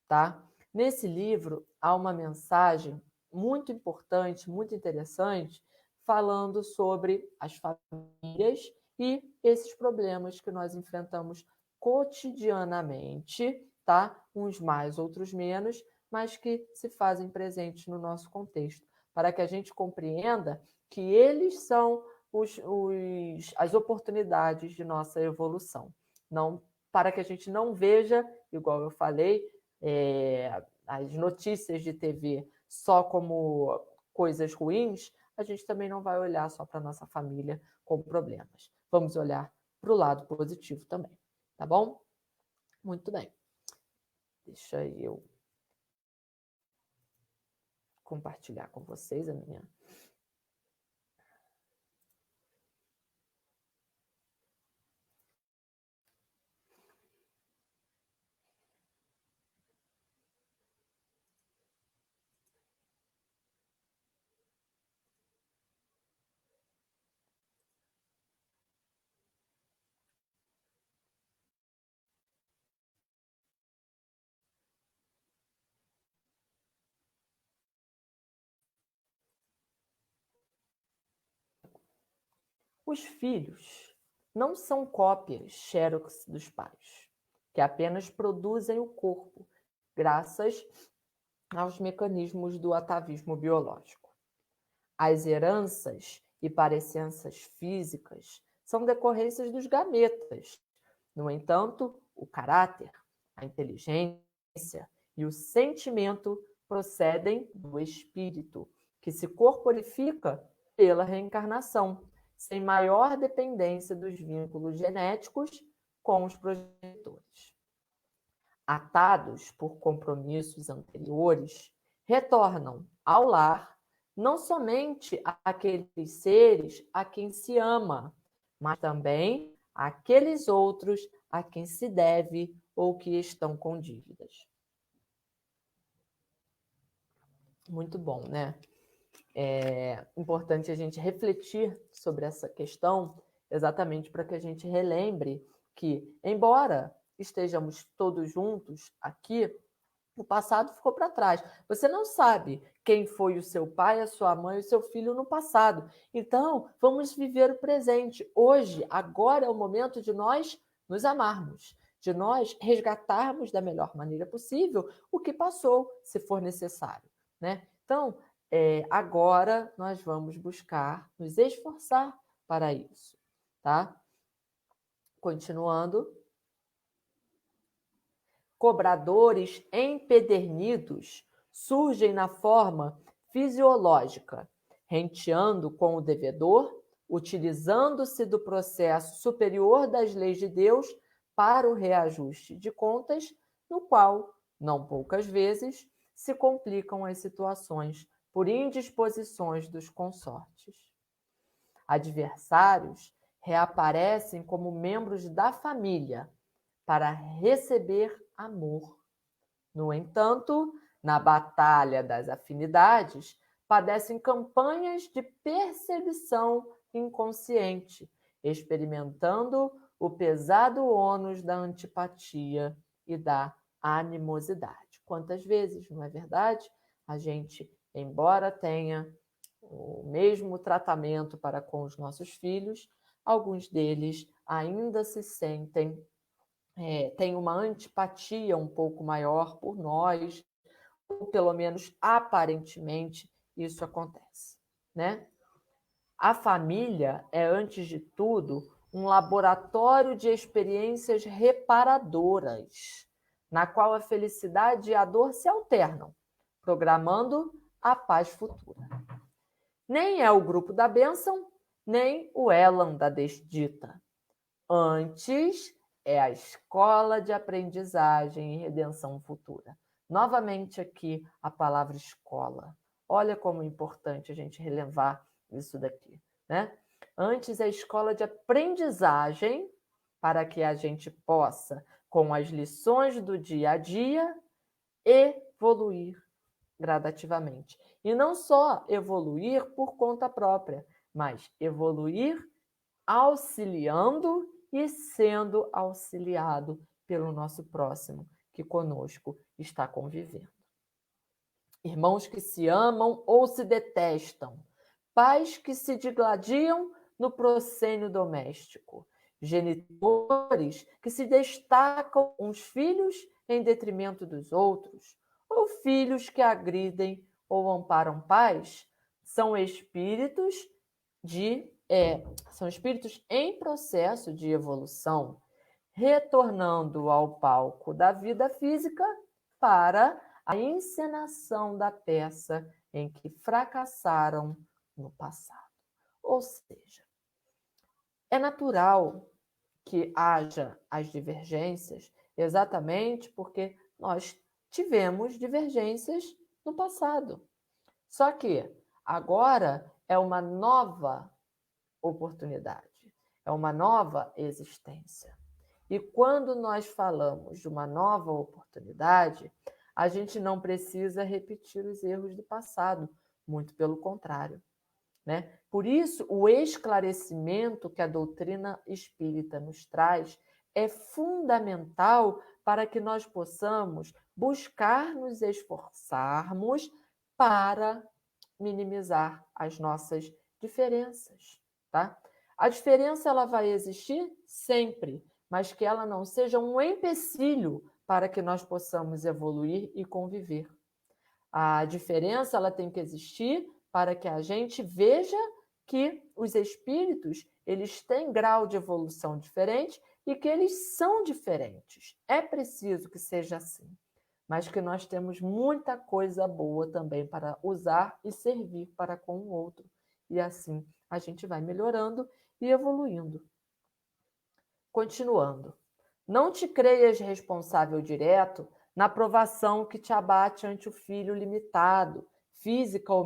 tá? Nesse livro há uma mensagem muito importante, muito interessante, falando sobre as famílias e esses problemas que nós enfrentamos cotidianamente, tá? Uns mais, outros menos, mas que se fazem presentes no nosso contexto, para que a gente compreenda que eles são as oportunidades de nossa evolução. Não, para que a gente não veja, igual eu falei, as notícias de TV só como coisas ruins, a gente também não vai olhar só para a nossa família com problemas. Vamos olhar para o lado positivo também, tá bom? Muito bem. Deixa eu compartilhar com vocês a minha... Os filhos não são cópias xerox dos pais, que apenas produzem o corpo, graças aos mecanismos do atavismo biológico. As heranças e parecenças físicas são decorrências dos gametas. No entanto, o caráter, a inteligência e o sentimento procedem do espírito, que se corporifica pela reencarnação, sem maior dependência dos vínculos genéticos com os progenitores. Atados por compromissos anteriores, retornam ao lar não somente aqueles seres a quem se ama, mas também aqueles outros a quem se deve ou que estão com dívidas. Muito bom, né? É importante a gente refletir sobre essa questão, exatamente para que a gente relembre que, embora estejamos todos juntos aqui, o passado ficou para trás. Você não sabe quem foi o seu pai, a sua mãe, o seu filho no passado. Então, vamos viver o presente. Hoje, agora é o momento de nós nos amarmos, de nós resgatarmos da melhor maneira possível o que passou, se for necessário, né? Então, agora nós vamos buscar nos esforçar para isso, tá? Continuando. Cobradores empedernidos surgem na forma fisiológica, renteando com o devedor, utilizando-se do processo superior das leis de Deus para o reajuste de contas, no qual, não poucas vezes, se complicam as situações por indisposições dos consortes. Adversários reaparecem como membros da família para receber amor. No entanto, na batalha das afinidades, padecem campanhas de perseguição inconsciente, experimentando o pesado ônus da antipatia e da animosidade. Quantas vezes, não é verdade? A gente, embora tenha o mesmo tratamento para com os nossos filhos, alguns deles ainda se sentem tem uma antipatia um pouco maior por nós, ou pelo menos aparentemente isso acontece, né? A família é, antes de tudo, um laboratório de experiências reparadoras, na qual a felicidade e a dor se alternam, programando a paz futura. Nem é o grupo da bênção, nem o élan da desdita. Antes, é a escola de aprendizagem e redenção futura. Novamente aqui a palavra escola. Olha como é importante a gente relevar isso daqui, né? Antes a escola de aprendizagem, para que a gente possa, com as lições do dia a dia, evoluir gradativamente. E não só evoluir por conta própria, mas evoluir auxiliando e sendo auxiliado pelo nosso próximo, que conosco está convivendo. Irmãos que se amam ou se detestam, pais que se digladiam no proscênio doméstico, genitores que se destacam uns filhos em detrimento dos outros, ou filhos que agridem ou amparam pais, são espíritos são espíritos em processo de evolução, retornando ao palco da vida física para a encenação da peça em que fracassaram no passado. Ou seja, é natural que haja as divergências, exatamente porque nós tivemos divergências no passado. Só que agora é uma nova oportunidade, é uma nova existência. E quando nós falamos de uma nova oportunidade, a gente não precisa repetir os erros do passado, muito pelo contrário, né? Por isso, o esclarecimento que a doutrina espírita nos traz é fundamental para que nós possamos buscar nos esforçarmos para minimizar as nossas diferenças, tá? A diferença ela vai existir sempre, mas que ela não seja um empecilho para que nós possamos evoluir e conviver. A diferença ela tem que existir para que a gente veja que os espíritos eles têm grau de evolução diferente e que eles são diferentes. É preciso que seja assim, mas que nós temos muita coisa boa também para usar e servir para com o outro. E assim a gente vai melhorando e evoluindo. Continuando. Não te creias responsável direto na provação que te abate ante o filho limitado, física ou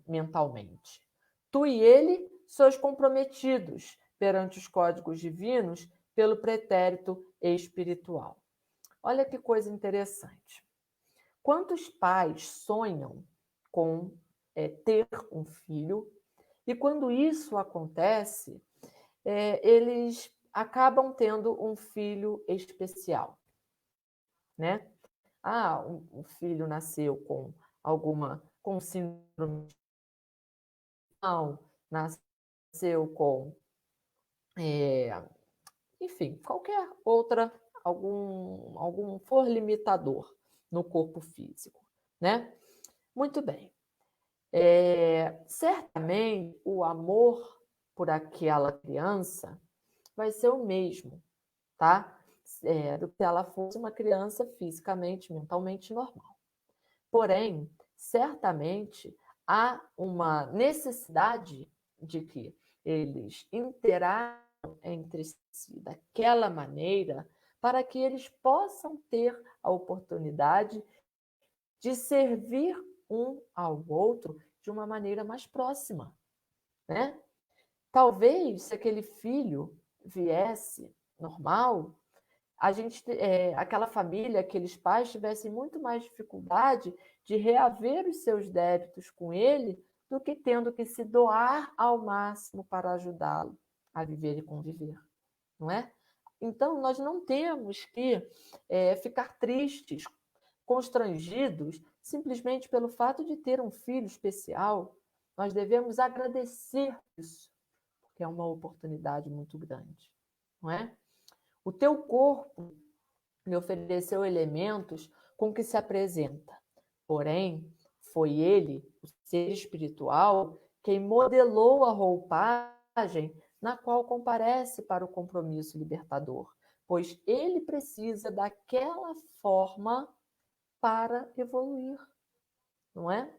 mentalmente. Tu e ele sois comprometidos perante os códigos divinos pelo pretérito espiritual. Olha que coisa interessante. Quantos pais sonham com ter um filho e quando isso acontece, eles acabam tendo um filho especial, né? Um filho nasceu com com síndrome, nasceu com, enfim, qualquer outra, algum for limitador no corpo físico, né? Muito bem. Certamente o amor por aquela criança vai ser o mesmo, tá? Do que ela fosse uma criança fisicamente, mentalmente normal. Porém, certamente há uma necessidade de que eles interajam entre si daquela maneira para que eles possam ter a oportunidade de servir um ao outro de uma maneira mais próxima, né? Talvez, se aquele filho viesse normal, aquela família, aqueles pais tivessem muito mais dificuldade de reaver os seus débitos com ele do que tendo que se doar ao máximo para ajudá-lo a viver e conviver, não é? Então, nós não temos que ficar tristes, constrangidos, simplesmente pelo fato de ter um filho especial. Nós devemos agradecer isso, porque é uma oportunidade muito grande, não é? O teu corpo lhe ofereceu elementos com que se apresenta. Porém, foi ele, o ser espiritual, quem modelou a roupagem na qual comparece para o compromisso libertador, pois ele precisa daquela forma para evoluir, não é?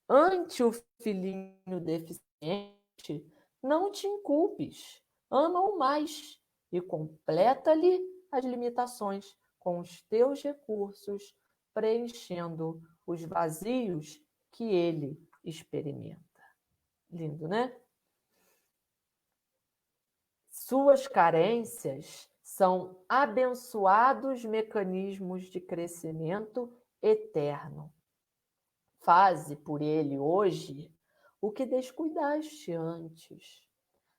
Ante o filhinho deficiente, não te inculpes, ama-o mais e completa-lhe as limitações com os teus recursos preenchendo os vazios que ele experimenta. Lindo, né? Suas carências são abençoados mecanismos de crescimento eterno. Faze por ele hoje o que descuidaste antes.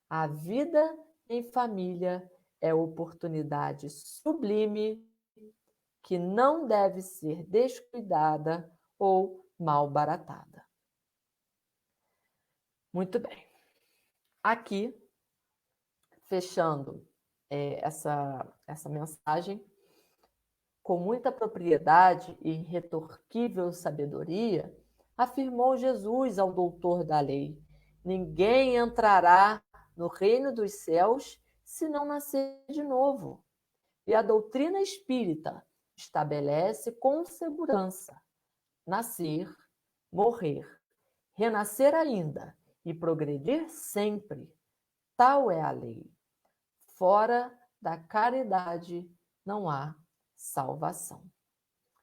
A vida em família é oportunidade sublime que não deve ser descuidada ou malbaratada. Muito bem. Aqui, fechando essa mensagem, com muita propriedade e irretorquível sabedoria, afirmou Jesus ao doutor da lei: ninguém entrará no reino dos céus se não nascer de novo. E a doutrina espírita estabelece com segurança: nascer, morrer, renascer ainda e progredir sempre. Tal é a lei. Fora da caridade não há salvação.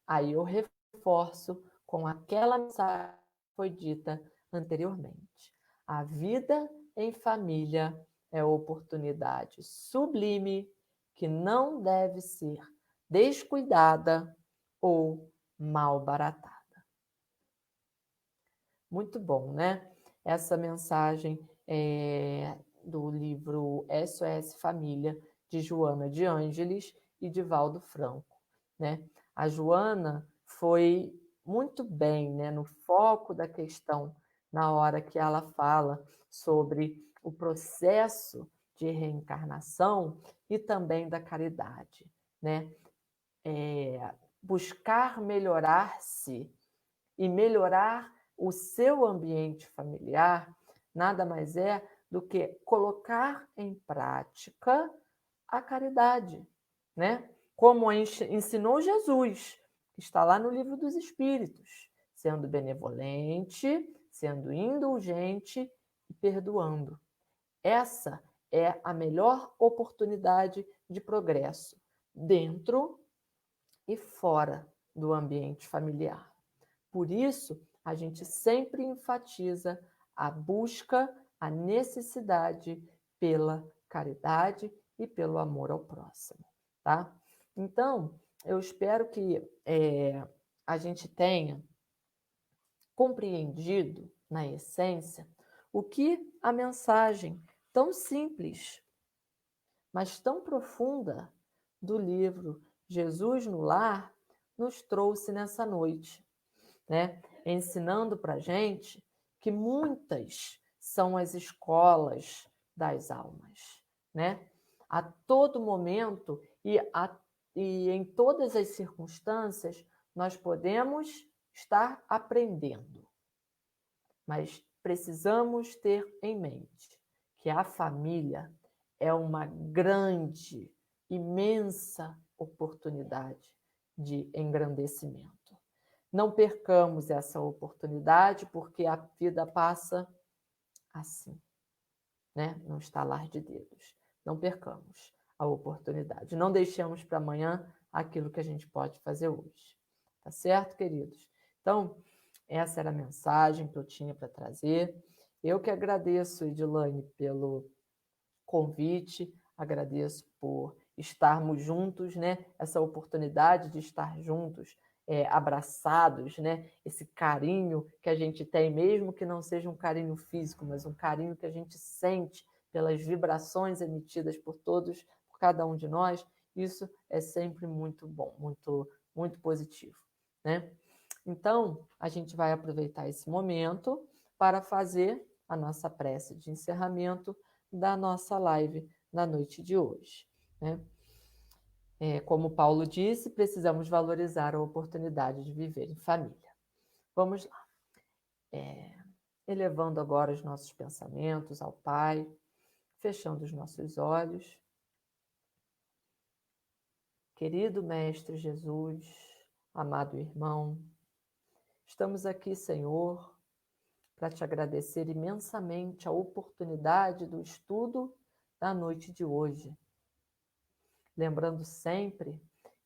Aí eu reforço com aquela mensagem que foi dita anteriormente. A vida em família é oportunidade sublime que não deve ser descuidada ou malbaratada. Muito bom, né? Essa mensagem do livro SOS Família, de Joana de Ângeles e de Valdo Franco, né? A Joana foi muito bem, né, no foco da questão na hora que ela fala sobre o processo de reencarnação e também da caridade, né? Buscar melhorar-se e melhorar o seu ambiente familiar nada mais é do que colocar em prática a caridade, né? Como ensinou Jesus, que está lá no Livro dos Espíritos, sendo benevolente, sendo indulgente e perdoando. Essa é a melhor oportunidade de progresso, dentro e fora do ambiente familiar. Por isso, a gente sempre enfatiza a busca, a necessidade pela caridade e pelo amor ao próximo, tá? Então, eu espero que a gente tenha compreendido, na essência, o que a mensagem tão simples, mas tão profunda do livro Jesus no Lar nos trouxe nessa noite, né? Ensinando para a gente que muitas são as escolas das almas, né? A todo momento e em todas as circunstâncias nós podemos estar aprendendo, mas precisamos ter em mente que a família é uma grande, imensa oportunidade de engrandecimento. Não percamos essa oportunidade, porque a vida passa assim, né? Num estalar de dedos. Não percamos a oportunidade. Não deixemos para amanhã aquilo que a gente pode fazer hoje. Tá certo, queridos? Então, essa era a mensagem que eu tinha para trazer. Eu que agradeço, Edilane, pelo convite, agradeço por estarmos juntos, né? Essa oportunidade de estar juntos, abraçados, né? Esse carinho que a gente tem, mesmo que não seja um carinho físico, mas um carinho que a gente sente pelas vibrações emitidas por todos, por cada um de nós, isso é sempre muito bom, muito, muito positivo, né? Então, a gente vai aproveitar esse momento para fazer a nossa prece de encerramento da nossa live na noite de hoje, né? Como Paulo disse, precisamos valorizar a oportunidade de viver em família. Vamos lá. Elevando agora os nossos pensamentos ao Pai, fechando os nossos olhos. Querido Mestre Jesus, amado irmão, estamos aqui, Senhor, para te agradecer imensamente a oportunidade do estudo da noite de hoje. Lembrando sempre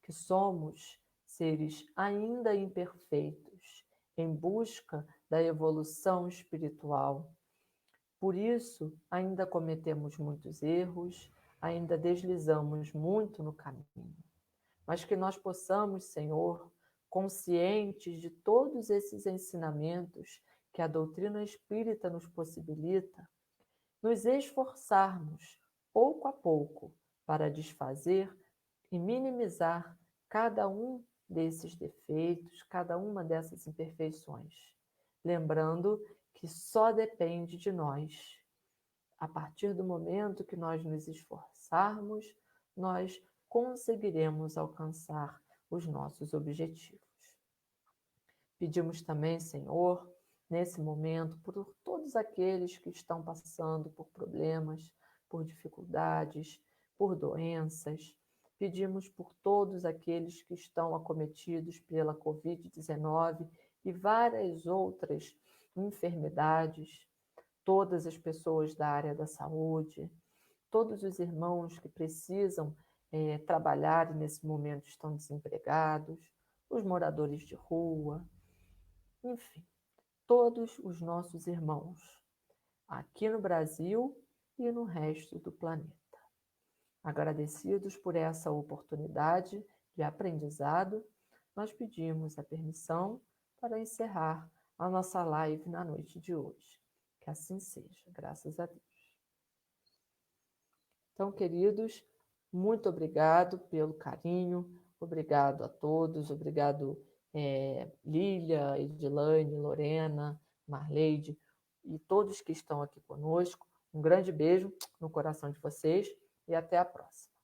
que somos seres ainda imperfeitos, em busca da evolução espiritual. Por isso, ainda cometemos muitos erros, ainda deslizamos muito no caminho. Mas que nós possamos, Senhor, conscientes de todos esses ensinamentos que a doutrina espírita nos possibilita, nos esforçarmos, pouco a pouco, para desfazer e minimizar cada um desses defeitos, cada uma dessas imperfeições, lembrando que só depende de nós. A partir do momento que nós nos esforçarmos, nós conseguiremos alcançar os nossos objetivos. Pedimos também, Senhor, nesse momento, por todos aqueles que estão passando por problemas, por dificuldades, por doenças. Pedimos por todos aqueles que estão acometidos pela Covid-19 e várias outras enfermidades, todas as pessoas da área da saúde, todos os irmãos que precisam trabalhar e nesse momento estão desempregados, os moradores de rua, enfim, todos os nossos irmãos, aqui no Brasil e no resto do planeta. Agradecidos por essa oportunidade de aprendizado, nós pedimos a permissão para encerrar a nossa live na noite de hoje. Que assim seja, graças a Deus. Então, queridos, muito obrigado pelo carinho, obrigado a todos, obrigado Lília, Edilane, Lorena, Marleide e todos que estão aqui conosco. Um grande beijo no coração de vocês e até a próxima.